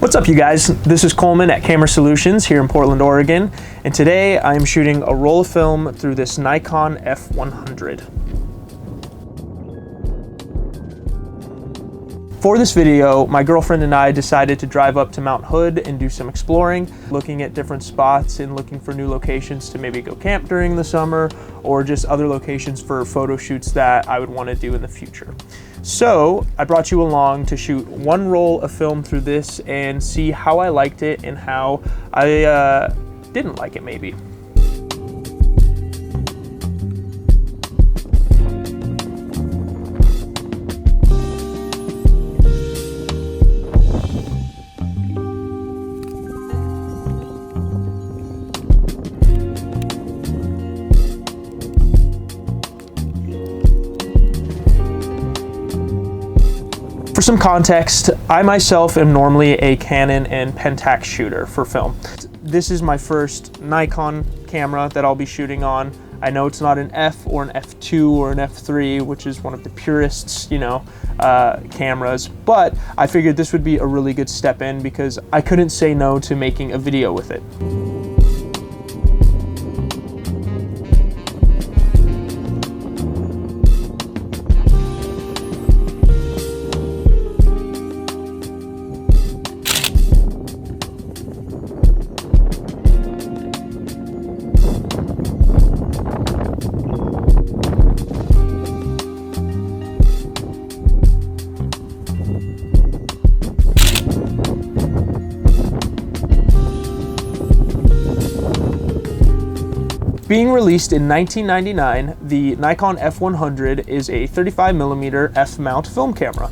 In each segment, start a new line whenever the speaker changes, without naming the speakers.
What's up, you guys? This is Coleman at Camera Solutions here in Portland, Oregon, and today I'm shooting a roll of film through this Nikon F100. For this video, my girlfriend and I decided to drive up to Mount Hood and do some exploring, looking at different spots and looking for new locations to maybe go camp during the summer, or just other locations for photo shoots that I would want to do in the future. So I brought you along to shoot one roll of film through this and see how I liked it and how I didn't like it maybe. For some context, I myself am normally a Canon and Pentax shooter for film. This is my first Nikon camera that I'll be shooting on. I know it's not an F or an F2 or an F3, which is one of the purists, cameras, but I figured this would be a really good step in because I couldn't say no to making a video with it. Being released in 1999, the Nikon F100 is a 35mm f-mount film camera.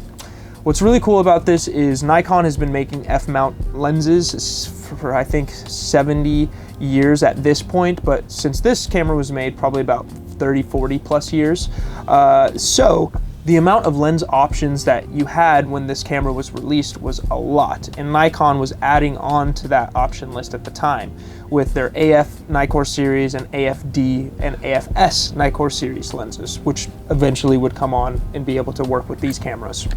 What's really cool about this is Nikon has been making f-mount lenses for I think 70 years at this point, but since this camera was made, probably about 30-40 plus years. So the amount of lens options that you had when this camera was released was a lot, and Nikon was adding on to that option list at the time with their AF Nikkor series and AFD and AFS Nikkor series lenses, which eventually would come on and be able to work with these cameras.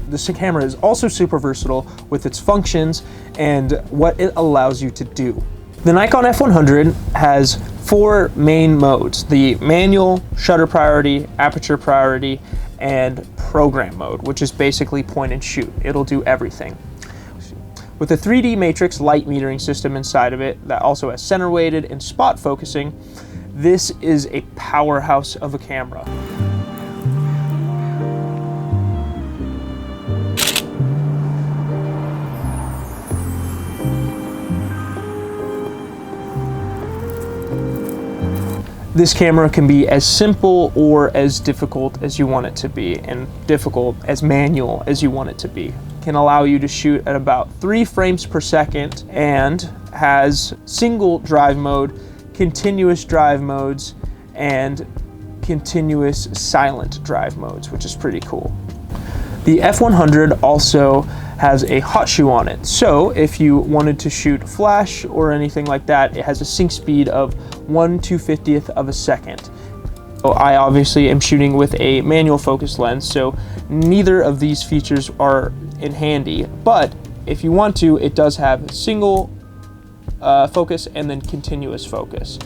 This camera is also super versatile with its functions and what it allows you to do. The Nikon F100 has 4 main modes: the manual, shutter priority, aperture priority, and program mode, which is basically point and shoot. It'll do everything. With a 3D matrix light metering system inside of it that also has center weighted and spot focusing, this is a powerhouse of a camera. This camera can be as simple or as difficult as you want it to be, and difficult as manual as you want it to be. It can allow you to shoot at about 3 frames per second and has single drive mode, continuous drive modes, and continuous silent drive modes, which is pretty cool. The F100 also has a hot shoe on it, so if you wanted to shoot flash or anything like that, it has a sync speed of 1/250th of a second. So I obviously am shooting with a manual focus lens, so neither of these features are in handy, but if you want to, it does have single focus and then continuous focus.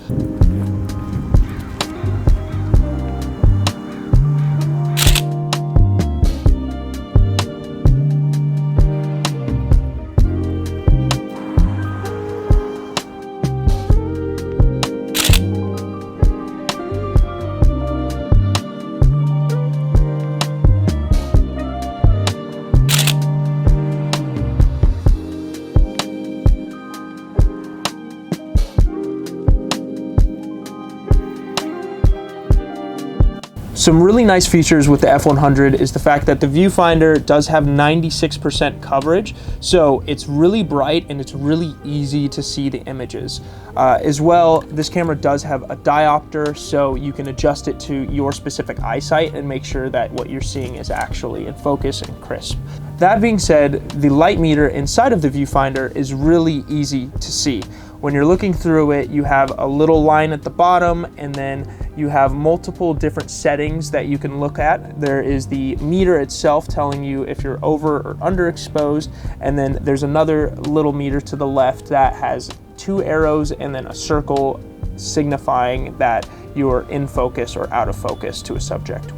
Some really nice features with the F100 is the fact that the viewfinder does have 96% coverage, so it's really bright and it's really easy to see the images. As well, this camera does have a diopter, so you can adjust it to your specific eyesight and make sure that what you're seeing is actually in focus and crisp. That being said, the light meter inside of the viewfinder is really easy to see. when you're looking through it, you have a little line at the bottom, and then you have multiple different settings that you can look at. There is the meter itself telling you if you're over or underexposed, and then there's another little meter to the left that has 2 arrows and then a circle signifying that you're in focus or out of focus to a subject.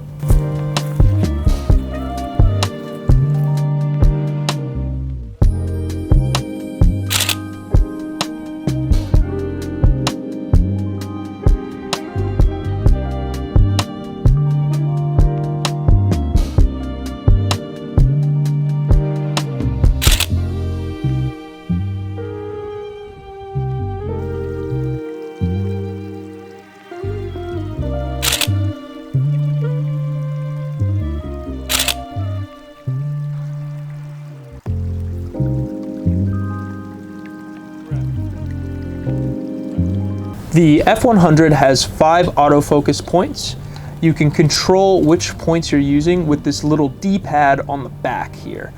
The F100 has 5 autofocus points. You can control which points you're using with this little D-pad on the back here,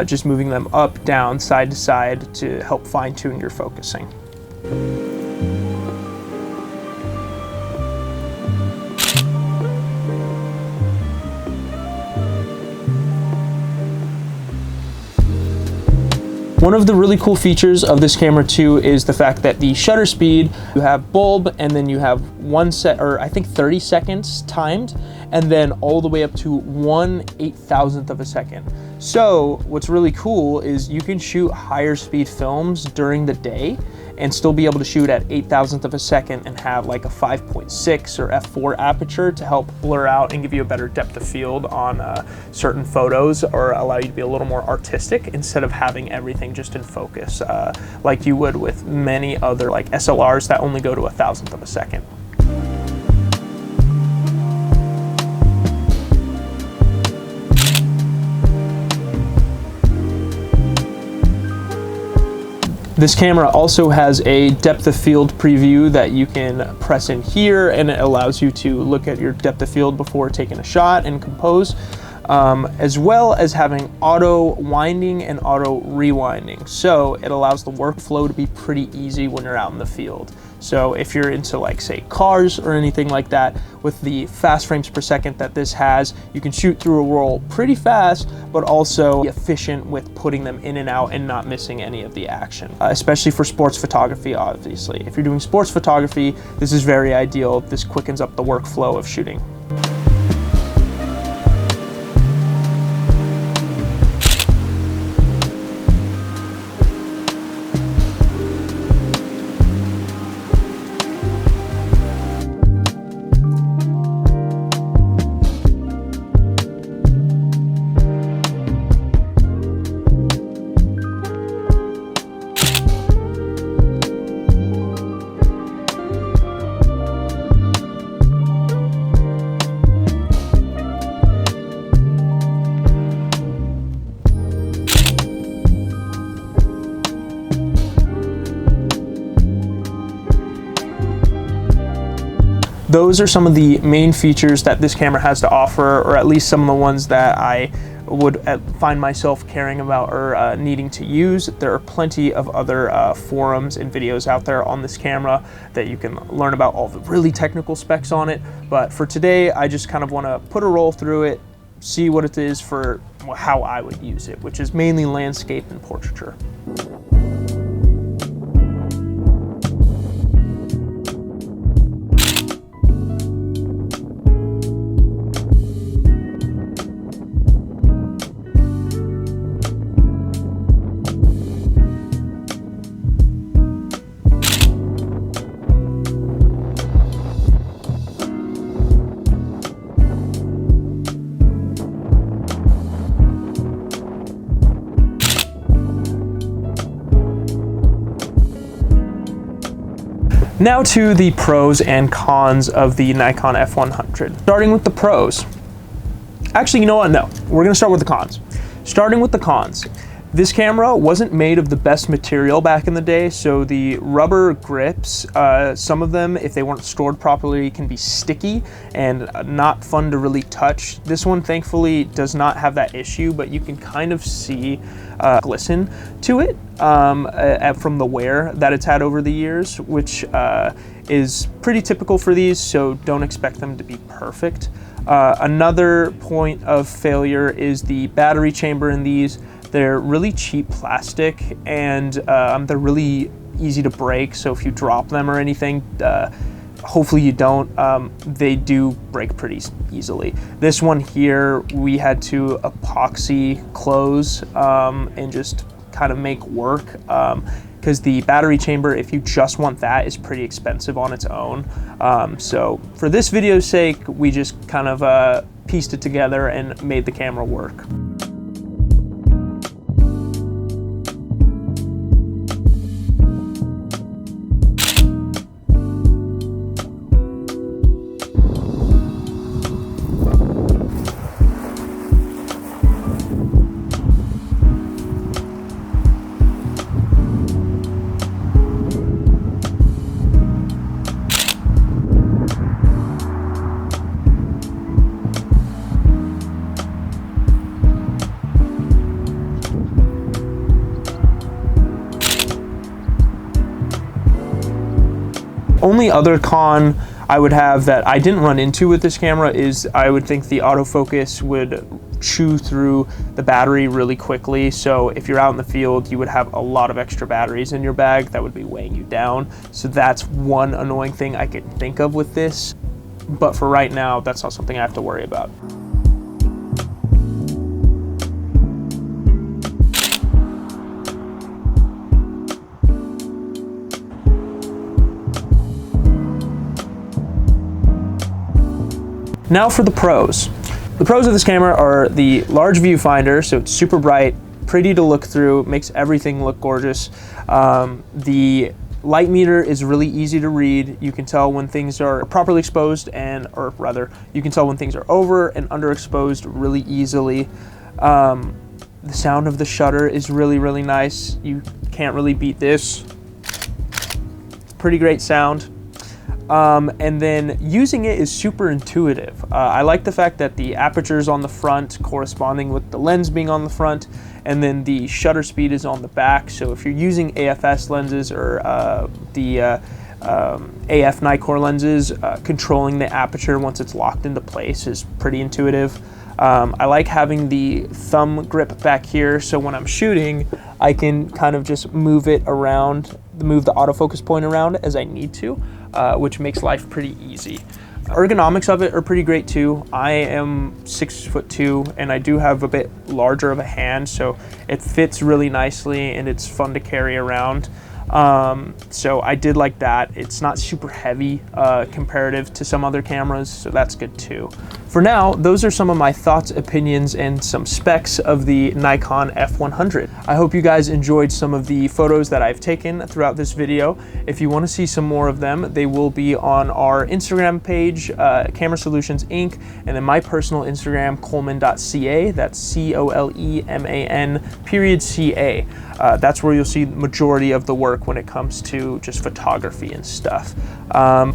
just moving them up, down, side to side to help fine-tune your focusing. One of the really cool features of this camera too is the fact that the shutter speed, you have bulb and then you have 30 seconds timed, and then all the way up to 1/8,000th of a second. So what's really cool is you can shoot higher speed films during the day and still be able to shoot at 8,000th of a second and have like a 5.6 or f4 aperture to help blur out and give you a better depth of field on certain photos, or allow you to be a little more artistic instead of having everything just in focus like you would with many other like SLRs that only go to 1,000th of a second. This camera also has a depth of field preview that you can press in here, and it allows you to look at your depth of field before taking a shot and compose, as well as having auto winding and auto rewinding. So it allows the workflow to be pretty easy when you're out in the field. So if you're into like say cars or anything like that, with the fast frames per second that this has, you can shoot through a roll pretty fast, but also be efficient with putting them in and out and not missing any of the action, especially for sports photography, obviously. If you're doing sports photography, this is very ideal. This quickens up the workflow of shooting. Those are some of the main features that this camera has to offer, or at least some of the ones that I would find myself caring about or needing to use. There are plenty of other forums and videos out there on this camera that you can learn about all the really technical specs on it. But for today, I just kind of want to put a roll through it, see what it is for how I would use it, which is mainly landscape and portraiture. Now to the pros and cons of the Nikon F100. Starting with the pros. Actually, you know what? No, we're gonna start with the cons. Starting with the cons. This camera wasn't made of the best material back in the day, so the rubber grips, some of them, if they weren't stored properly, can be sticky and not fun to really touch. This one thankfully does not have that issue, but you can kind of see glisten to it from the wear that it's had over the years, which is pretty typical for these, so don't expect them to be perfect. Another point of failure is the battery chamber in these. They're really cheap plastic, and they're really easy to break, so if you drop them or anything, hopefully you don't, they do break pretty easily. This one here, we had to epoxy close and just kind of make work, because the battery chamber, if you just want that, is pretty expensive on its own. So for this video's sake, we just kind of pieced it together and made the camera work. Only other con I would have that I didn't run into with this camera is I would think the autofocus would chew through the battery really quickly. So if you're out in the field, you would have a lot of extra batteries in your bag that would be weighing you down. So that's one annoying thing I could think of with this. But for right now, that's not something I have to worry about. Now for the pros. The pros of this camera are the large viewfinder, so it's super bright, pretty to look through, makes everything look gorgeous. The light meter is really easy to read. You can tell when things are properly exposed or rather, you can tell when things are over and underexposed really easily. The sound of the shutter is really, really nice. You can't really beat this. Pretty great sound. And then using it is super intuitive. I like the fact that the aperture is on the front corresponding with the lens being on the front, and then the shutter speed is on the back. So if you're using AFS lenses or the AF Nikkor lenses, controlling the aperture once it's locked into place is pretty intuitive. I like having the thumb grip back here, so when I'm shooting, I can kind of just move it around, move the autofocus point around as I need to, which makes life pretty easy. Ergonomics of it are pretty great too. I am 6'2" and I do have a bit larger of a hand, so it fits really nicely and it's fun to carry around. So I did like that. It's not super heavy comparative to some other cameras, so that's good too. For now, those are some of my thoughts, opinions, and some specs of the Nikon F100. I hope you guys enjoyed some of the photos that I've taken throughout this video. If you want to see some more of them, they will be on our Instagram page, Camera Solutions Inc., and then my personal Instagram, coleman.ca. That's COLEMAN.ca. That's where you'll see the majority of the work when it comes to just photography and stuff.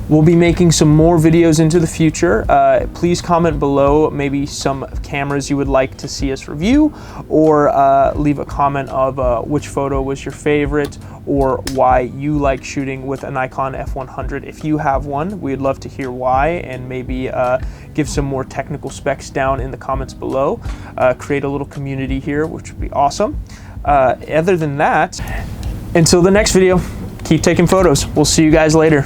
We'll be making some more videos into the future. Please comment below maybe some cameras you would like to see us review, or leave a comment of which photo was your favorite or why you like shooting with a Nikon F100. If you have one, we'd love to hear why, and maybe give some more technical specs down in the comments below. Create a little community here, which would be awesome. Other than that, until the next video, keep taking photos. We'll see you guys later.